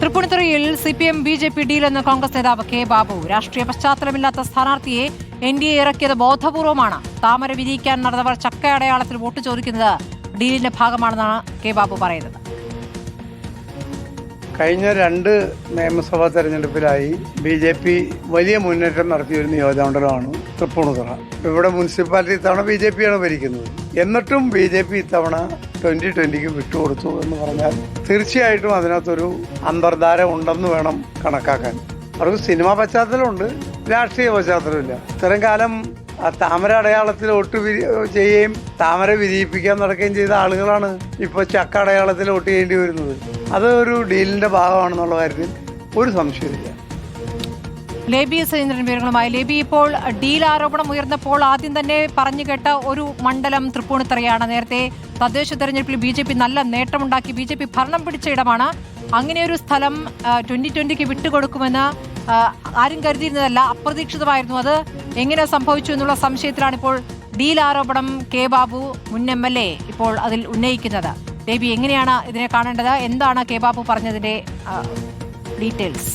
തൃപ്പൂണിത്തുറയിൽ CPM BJP ഡീലെന്ന് Congress നേതാവ് K Babu. രാഷ്ട്രീയ പശ്ചാത്തലമില്ലാത്ത സ്ഥാനാർത്ഥിയെ NDA ഇറക്കിയത് ബോധപൂർവമാണ്. താമര വിരിയിക്കാൻ നടന്നവർ ചക്കയടയാളത്തിൽ വോട്ട് ചോദിക്കുന്നത് ഡീലിന്റെ ഭാഗമാണെന്നാണ് കെ ബാബു പറയുന്നത്. കഴിഞ്ഞ 2 നിയമസഭാ തെരഞ്ഞെടുപ്പിലായി BJP വലിയ മുന്നേറ്റം നടത്തിയ ഒരു നിയോജകമണ്ഡലമാണ് തൃപ്പൂണിത്തുറ. ഇവിടെ മുനിസിപ്പാലിറ്റി ഇത്തവണ BJP ആണ് ഭരിക്കുന്നത്. എന്നിട്ടും BJP ഇത്തവണ 2020 വിട്ടുകൊടുത്തു എന്ന് പറഞ്ഞാൽ തീർച്ചയായിട്ടും അതിനകത്തൊരു അന്തർധാര ഉണ്ടെന്ന് വേണം കണക്കാക്കാൻ. അവർക്ക് സിനിമാ പശ്ചാത്തലമുണ്ട്, രാഷ്ട്രീയ പശ്ചാത്തലമില്ല. ഇത്തരം കാലം താമര അടയാളത്തിൽ വോട്ട് ചെയ്യുകയും താമര വിരിയിപ്പിക്കാൻ നടക്കുകയും ചെയ്ത ആളുകളാണ് ഇപ്പോൾ ചക്ക അടയാളത്തിൽ വോട്ട് ചെയ്യേണ്ടി വരുന്നത്. അത് ഒരു ഡീലിന്റെ ഭാഗമാണെന്നുള്ള കാര്യത്തിൽ ഒരു സംശയമില്ല. ലേബി സജീന്ദ്രൻ വിവരങ്ങളുമായി. ലേബി, ഇപ്പോൾ ഡീൽ ആരോപണം ഉയർന്നപ്പോൾ ആദ്യം തന്നെ പറഞ്ഞു കേട്ട ഒരു മണ്ഡലം തൃപ്പൂണിത്തുറയാണ്. നേരത്തെ തദ്ദേശ തെരഞ്ഞെടുപ്പിൽ BJP നല്ല നേട്ടമുണ്ടാക്കി BJP ഭരണം പിടിച്ച ഇടമാണ്. അങ്ങനെയൊരു സ്ഥലം 2020 വിട്ടുകൊടുക്കുമെന്ന് ആരും കരുതിയിരുന്നതല്ല, അപ്രതീക്ഷിതമായിരുന്നു. അത് എങ്ങനെ സംഭവിച്ചു എന്നുള്ള സംശയത്തിലാണ് ഇപ്പോൾ ഡീൽ ആരോപണം കെ ബാബു മുൻ MLA ഇപ്പോൾ അതിൽ ഉന്നയിക്കുന്നത്. ലേബി, എങ്ങനെയാണ് ഇതിനെ കാണേണ്ടത്? എന്താണ് കെ ബാബു പറഞ്ഞതിന്റെ ഡീറ്റെയിൽസ്?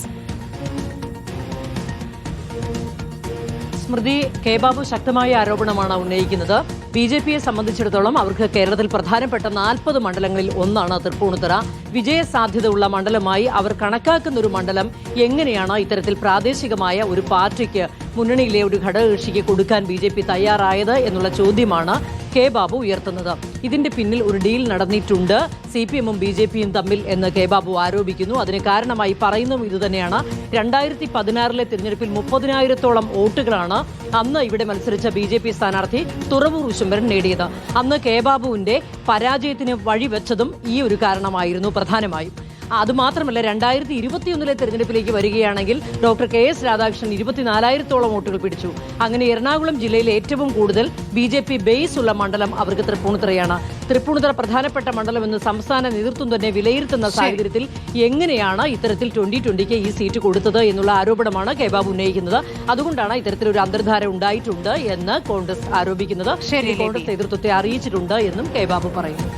സ്മൃതി, കെ ബാബു ശക്തമായ ആരോപണമാണ് ഉന്നയിക്കുന്നത്. BJPയെ സംബന്ധിച്ചിടത്തോളം അവർക്ക് കേരളത്തിൽ പ്രധാനപ്പെട്ട 40 മണ്ഡലങ്ങളിൽ ഒന്നാണ് തൃപ്പൂണിത്തുറ. വിജയസാധ്യതയുള്ള മണ്ഡലമായി അവർ കണക്കാക്കുന്ന ഒരു മണ്ഡലം എങ്ങനെയാണ് ഇത്തരത്തിൽ പ്രാദേശികമായ ഒരു പാർട്ടിക്ക്, മുന്നണിയിലെ ഒരു ഘടകകക്ഷിക്ക് കൊടുക്കാൻ BJP തയ്യാറായത് എന്നുള്ള ചോദ്യമാണ് കെ ബാബു ഉയർത്തുന്നത്. ഇതിന്റെ പിന്നിൽ ഒരു ഡീൽ നടന്നിട്ടുണ്ട് CPMഉം BJPയും തമ്മിൽ എന്ന് കെ ബാബു ആരോപിക്കുന്നു. അതിന് കാരണമായി പറയുന്നതും ഇതുതന്നെയാണ്. 2016 തിരഞ്ഞെടുപ്പിൽ 30,000-ഓളം വോട്ടുകളാണ് അന്ന് ഇവിടെ മത്സരിച്ച BJP സ്ഥാനാർത്ഥി തുറവൂർ വിശ്വംഭരൻ നേടിയത്. അന്ന് കെ ബാബുവിന്റെ പരാജയത്തിന് വഴിവെച്ചതും ഈ ഒരു കാരണമായിരുന്നു പ്രധാനമായും. അതുമാത്രമല്ല, 2021 തെരഞ്ഞെടുപ്പിലേക്ക് വരികയാണെങ്കിൽ ഡോക്ടർ KS രാധാകൃഷ്ണൻ 24,000-ഓളം വോട്ടുകൾ പിടിച്ചു. അങ്ങനെ എറണാകുളം ജില്ലയിലെ ഏറ്റവും കൂടുതൽ BJP ബേസ് ഉള്ള മണ്ഡലം അവർക്ക് തൃപ്പൂണിത്തുറയാണ്. തൃപ്പൂണിത്തുറ പ്രധാനപ്പെട്ട മണ്ഡലമെന്ന് സംസ്ഥാന നേതൃത്വം തന്നെ വിലയിരുത്തുന്ന സാഹചര്യത്തിൽ എങ്ങനെയാണ് ഇത്തരത്തിൽ 2020 ഈ സീറ്റ് കൊടുത്തത് എന്നുള്ള ആരോപണമാണ് കെ ബാബു ഉന്നയിക്കുന്നത്. അതുകൊണ്ടാണ് ഇത്തരത്തിലൊരു അന്തർധാര ഉണ്ടായിട്ടുണ്ട് എന്ന് കോൺഗ്രസ് ആരോപിക്കുന്നത്. കോൺഗ്രസ് നേതൃത്വത്തെ അറിയിച്ചിട്ടുണ്ട് എന്നും കെ ബാബു പറയുന്നു.